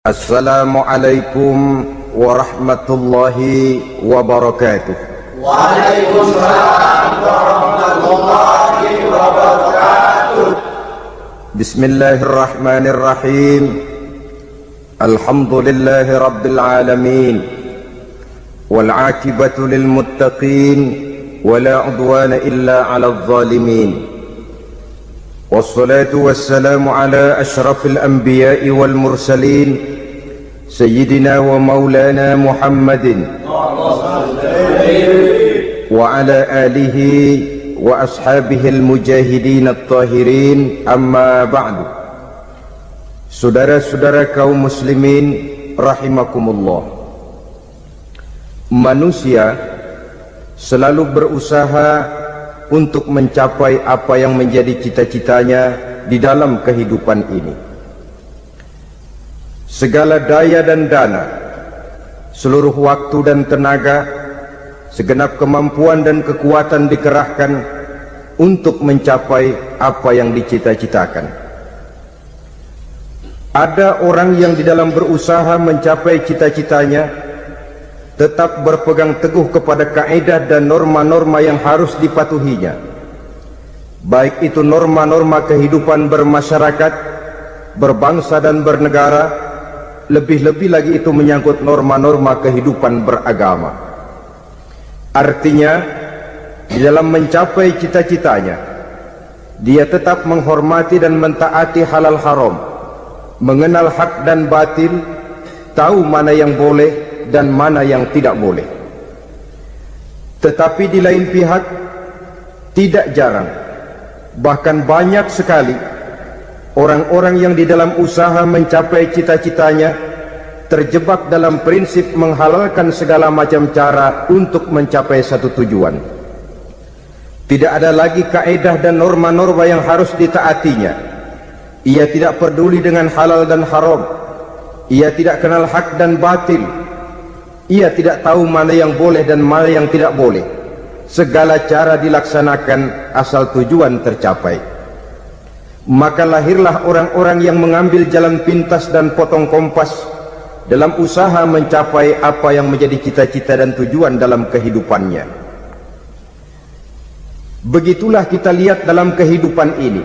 Assalamualaikum warahmatullahi wabarakatuh. Waalaikumsalam warahmatullahi wabarakatuh. Bismillahirrahmanirrahim. Alhamdulillahi rabbil alamin. Wal aqibatu lil muttaqin wala udwana illa 'alal zalimin. Wassalatu wassalamu ala asyrafil anbiya'i wal mursalin Sayyidina wa maulana Muhammadin wa ala alihi wa ashabihi al-mujahidin at-tahirin, amma ba'du. Saudara-saudara kaum muslimin rahimakumullah, manusia selalu berusaha untuk mencapai apa yang menjadi cita-citanya di dalam kehidupan ini. Segala daya dan dana, seluruh waktu dan tenaga, segenap kemampuan dan kekuatan dikerahkan untuk mencapai apa yang dicita-citakan. Ada orang yang di dalam berusaha mencapai cita-citanya tetap berpegang teguh kepada kaidah dan norma-norma yang harus dipatuhinya, baik itu norma-norma kehidupan bermasyarakat, berbangsa dan bernegara. Lebih-lebih lagi itu menyangkut norma-norma kehidupan beragama. Artinya, di dalam mencapai cita-citanya, dia tetap menghormati dan mentaati halal haram, mengenal hak dan batil, tahu mana yang boleh dan mana yang tidak boleh. Tetapi di lain pihak, tidak jarang, bahkan banyak sekali orang-orang yang di dalam usaha mencapai cita-citanya terjebak dalam prinsip menghalalkan segala macam cara untuk mencapai satu tujuan. Tidak ada lagi kaedah dan norma-norma yang harus ditaatinya. Ia tidak peduli dengan halal dan haram. Ia tidak kenal hak dan batil. Ia tidak tahu mana yang boleh dan mana yang tidak boleh. Segala cara dilaksanakan asal tujuan tercapai. Maka lahirlah orang-orang yang mengambil jalan pintas dan potong kompas dalam usaha mencapai apa yang menjadi cita-cita dan tujuan dalam kehidupannya. Begitulah kita lihat dalam kehidupan ini.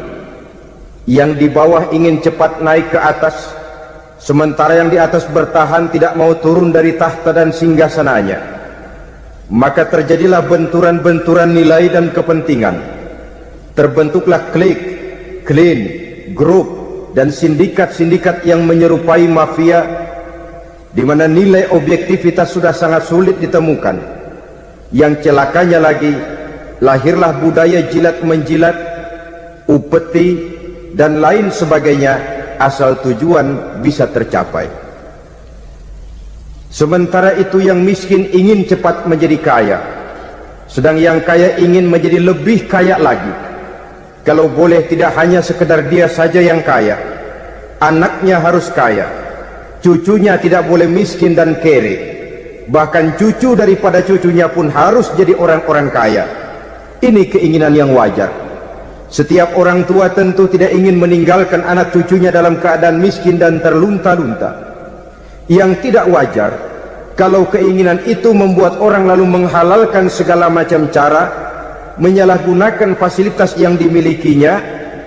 Yang di bawah ingin cepat naik ke atas, sementara yang di atas bertahan tidak mau turun dari tahta dan singgasananya. Maka terjadilah benturan-benturan nilai dan kepentingan. Terbentuklah klik, klan, grup dan sindikat-sindikat yang menyerupai mafia, di mana nilai objektivitas sudah sangat sulit ditemukan. Yang celakanya lagi, lahirlah budaya jilat-menjilat, upeti dan lain sebagainya asal tujuan bisa tercapai. Sementara itu yang miskin ingin cepat menjadi kaya, sedang yang kaya ingin menjadi lebih kaya lagi. Kalau boleh tidak hanya sekedar dia saja yang kaya, anaknya harus kaya, cucunya tidak boleh miskin dan kere, bahkan cucu daripada cucunya pun harus jadi orang-orang kaya. Ini keinginan yang wajar. Setiap orang tua tentu tidak ingin meninggalkan anak cucunya dalam keadaan miskin dan terlunta-lunta. Yang tidak wajar kalau keinginan itu membuat orang lalu menghalalkan segala macam cara, menyalahgunakan fasilitas yang dimilikinya,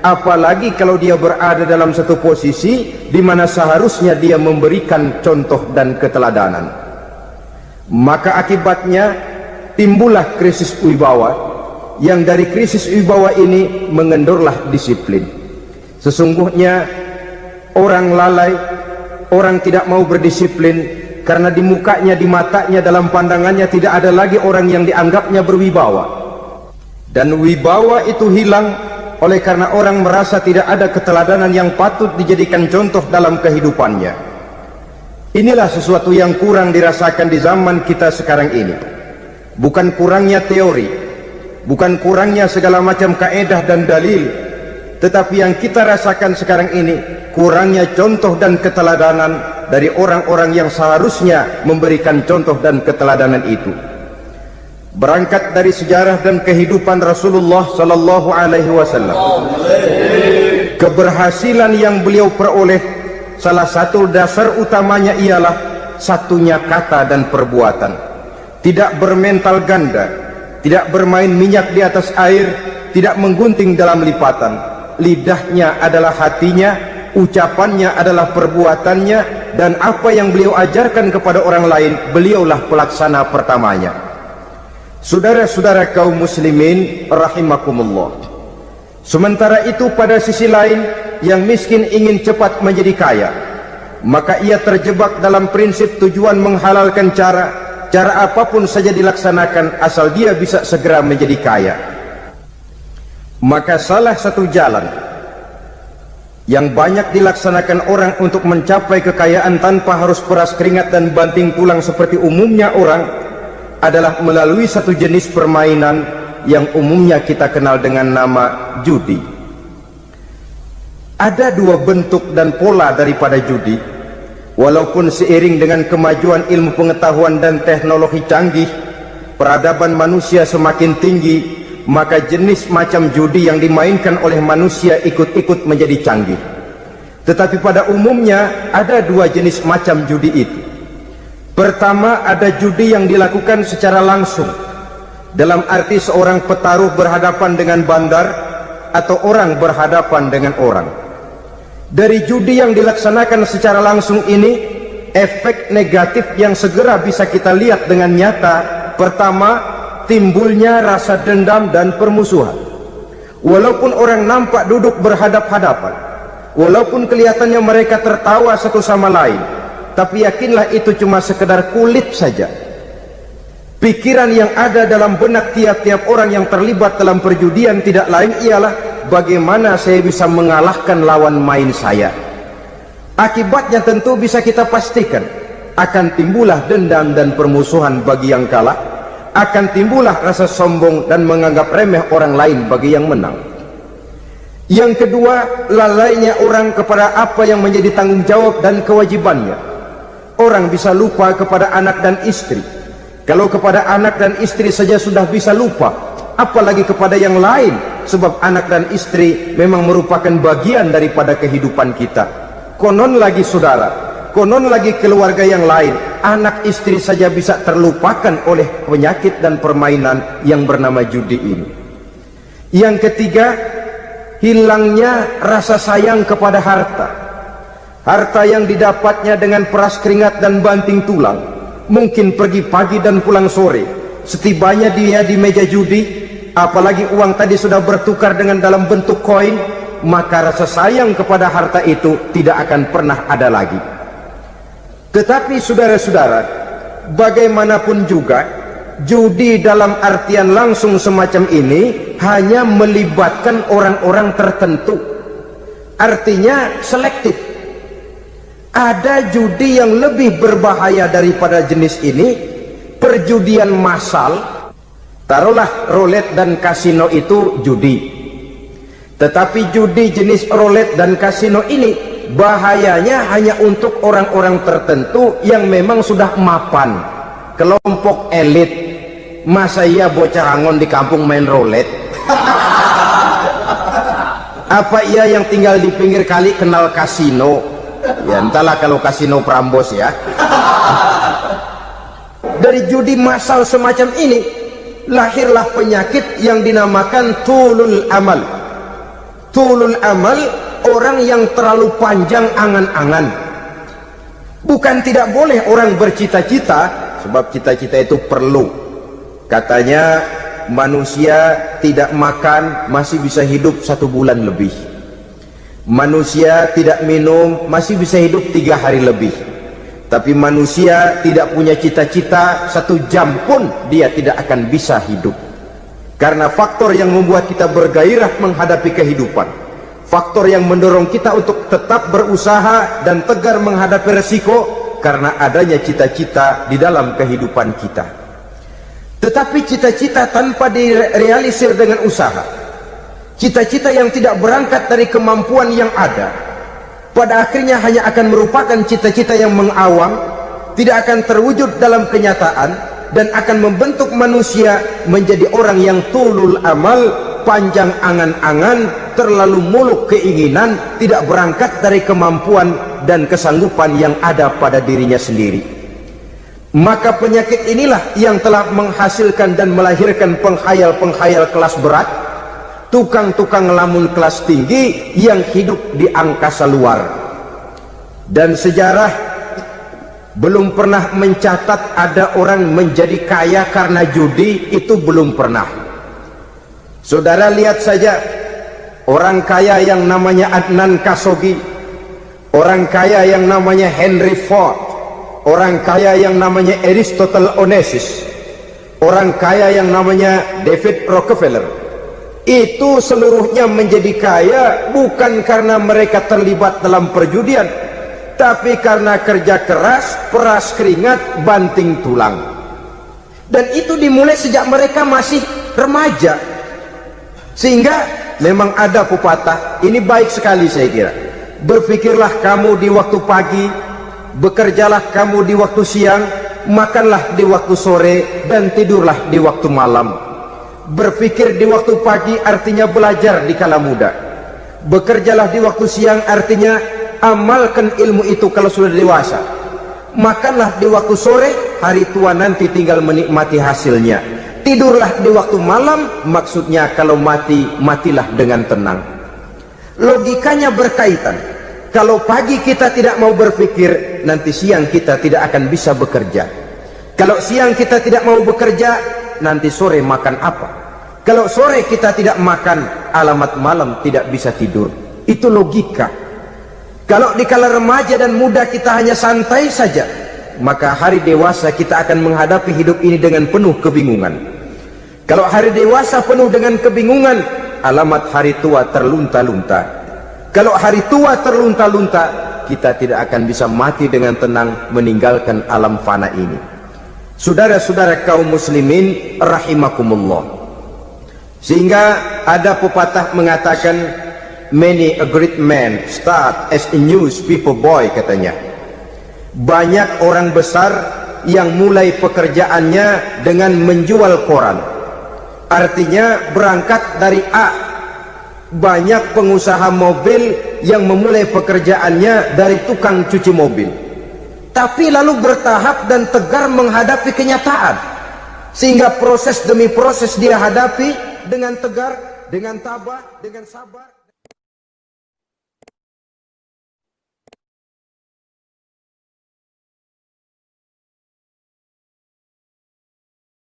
apalagi kalau dia berada dalam satu posisi di mana seharusnya dia memberikan contoh dan keteladanan. Maka akibatnya timbullah krisis wibawa, yang dari krisis wibawa ini mengendorlah disiplin. Sesungguhnya orang lalai, orang tidak mau berdisiplin karena di mukanya, di matanya, dalam pandangannya tidak ada lagi orang yang dianggapnya berwibawa. Dan wibawa itu hilang oleh karena orang merasa tidak ada keteladanan yang patut dijadikan contoh dalam kehidupannya. Inilah sesuatu yang kurang dirasakan di zaman kita sekarang ini. Bukan kurangnya teori, bukan kurangnya segala macam kaedah dan dalil, tetapi yang kita rasakan sekarang ini kurangnya contoh dan keteladanan dari orang-orang yang seharusnya memberikan contoh dan keteladanan itu. Berangkat dari sejarah dan kehidupan Rasulullah sallallahu alaihi wasallam, keberhasilan yang beliau peroleh salah satu dasar utamanya ialah satunya kata dan perbuatan. Tidak bermental ganda, tidak bermain minyak di atas air, tidak menggunting dalam lipatan. Lidahnya adalah hatinya, ucapannya adalah perbuatannya, dan apa yang beliau ajarkan kepada orang lain, beliaulah pelaksana pertamanya. Saudara-saudara kaum muslimin rahimakumullah, sementara itu pada sisi lain, yang miskin ingin cepat menjadi kaya, maka ia terjebak dalam prinsip tujuan menghalalkan cara apapun saja dilaksanakan asal dia bisa segera menjadi kaya. Maka salah satu jalan yang banyak dilaksanakan orang untuk mencapai kekayaan tanpa harus peras keringat dan banting tulang seperti umumnya orang adalah melalui satu jenis permainan yang umumnya kita kenal dengan nama judi. Ada dua bentuk dan pola daripada judi. Walaupun seiring dengan kemajuan ilmu pengetahuan dan teknologi canggih, peradaban manusia semakin tinggi, maka jenis macam judi yang dimainkan oleh manusia ikut-ikut menjadi canggih. Tetapi pada umumnya ada dua jenis macam judi itu. Pertama, ada judi yang dilakukan secara langsung, dalam arti seorang petaruh berhadapan dengan bandar atau orang berhadapan dengan orang. Dari judi yang dilaksanakan secara langsung ini, efek negatif yang segera bisa kita lihat dengan nyata. Pertama, timbulnya rasa dendam dan permusuhan. Walaupun orang nampak duduk berhadap-hadapan, walaupun kelihatannya mereka tertawa satu sama lain, tapi yakinlah itu cuma sekedar kulit saja. Pikiran yang ada dalam benak tiap-tiap orang yang terlibat dalam perjudian tidak lain ialah, bagaimana saya bisa mengalahkan lawan main saya. Akibatnya tentu bisa kita pastikan, akan timbullah dendam dan permusuhan bagi yang kalah, akan timbullah rasa sombong dan menganggap remeh orang lain bagi yang menang. Yang kedua, lalainya orang kepada apa yang menjadi tanggung jawab dan kewajibannya. Orang bisa lupa kepada anak dan istri. Kalau kepada anak dan istri saja sudah bisa lupa, apalagi kepada yang lain, sebab anak dan istri memang merupakan bagian daripada kehidupan kita. Konon lagi saudara, konon lagi keluarga yang lain, anak istri saja bisa terlupakan oleh penyakit dan permainan yang bernama judi ini. Yang ketiga, hilangnya rasa sayang kepada harta. Harta yang didapatnya dengan peras keringat dan banting tulang, mungkin pergi pagi dan pulang sore. Setibanya dia di meja judi, apalagi uang tadi sudah bertukar dengan dalam bentuk koin, maka rasa sayang kepada harta itu tidak akan pernah ada lagi. Tetapi saudara-saudara, bagaimanapun juga, judi dalam artian langsung semacam ini hanya melibatkan orang-orang tertentu. Artinya selektif. Ada judi yang lebih berbahaya daripada jenis ini, perjudian massal. Taruhlah roulette dan kasino itu judi, tetapi judi jenis roulette dan kasino ini bahayanya hanya untuk orang-orang tertentu yang memang sudah mapan, kelompok elit. Masa iya bocah Rangon di kampung main roulette? Apa ia yang tinggal di pinggir kali kenal kasino? Ya entahlah kalau kasino Prambos ya. Dari judi massal semacam ini lahirlah penyakit yang dinamakan tulul amal. Tulul amal, orang yang terlalu panjang angan-angan. Bukan tidak boleh orang bercita-cita, sebab cita-cita itu perlu. Katanya manusia tidak makan masih bisa hidup 1 bulan lebih. Manusia tidak minum masih bisa hidup 3 hari lebih. Tapi manusia tidak punya cita-cita 1 jam pun dia tidak akan bisa hidup. Karena faktor yang membuat kita bergairah menghadapi kehidupan, faktor yang mendorong kita untuk tetap berusaha dan tegar menghadapi resiko, karena adanya cita-cita di dalam kehidupan kita. Tetapi cita-cita tanpa direalisir dengan usaha, cita-cita yang tidak berangkat dari kemampuan yang ada, pada akhirnya hanya akan merupakan cita-cita yang mengawang, tidak akan terwujud dalam kenyataan, dan akan membentuk manusia menjadi orang yang tulul amal, panjang angan-angan, terlalu muluk keinginan, tidak berangkat dari kemampuan dan kesanggupan yang ada pada dirinya sendiri. Maka penyakit inilah yang telah menghasilkan dan melahirkan penghayal-penghayal kelas berat, tukang-tukang lamun kelas tinggi yang hidup di angkasa luar. Dan sejarah belum pernah mencatat ada orang menjadi kaya karena judi, itu belum pernah. Saudara lihat saja orang kaya yang namanya Adnan Khashoggi, orang kaya yang namanya Henry Ford, orang kaya yang namanya Aristotle Onassis, orang kaya yang namanya David Rockefeller. Itu seluruhnya menjadi kaya bukan karena mereka terlibat dalam perjudian, tapi karena kerja keras, peras keringat, banting tulang. Dan itu dimulai sejak mereka masih remaja. Sehingga memang ada pepatah, ini baik sekali saya kira. Berpikirlah kamu di waktu pagi, bekerjalah kamu di waktu siang, makanlah di waktu sore, dan tidurlah di waktu malam. Berpikir di waktu pagi artinya belajar di kala muda. Bekerjalah di waktu siang artinya amalkan ilmu itu kalau sudah dewasa. Makanlah di waktu sore, hari tua nanti tinggal menikmati hasilnya. Tidurlah di waktu malam, maksudnya kalau mati, matilah dengan tenang. Logikanya berkaitan. Kalau pagi kita tidak mau berpikir, nanti siang kita tidak akan bisa bekerja. Kalau siang kita tidak mau bekerja, nanti sore makan apa? Kalau sore kita tidak makan, alamat malam tidak bisa tidur. Itu logika. Kalau di kala remaja dan muda kita hanya santai saja, maka hari dewasa kita akan menghadapi hidup ini dengan penuh kebingungan. Kalau hari dewasa penuh dengan kebingungan, alamat hari tua terlunta-lunta. Kalau hari tua terlunta-lunta, kita tidak akan bisa mati dengan tenang meninggalkan alam fana ini. Saudara-saudara kaum muslimin rahimakumullah. Sehingga ada pepatah mengatakan, many a great man start as a newspaper boy, katanya. Banyak orang besar yang mulai pekerjaannya dengan menjual koran. Artinya berangkat dari A. Banyak pengusaha mobil yang memulai pekerjaannya dari tukang cuci mobil, tapi lalu bertahap dan tegar menghadapi kenyataan, sehingga proses demi proses dia hadapi dengan tegar, dengan tabah, dengan sabar.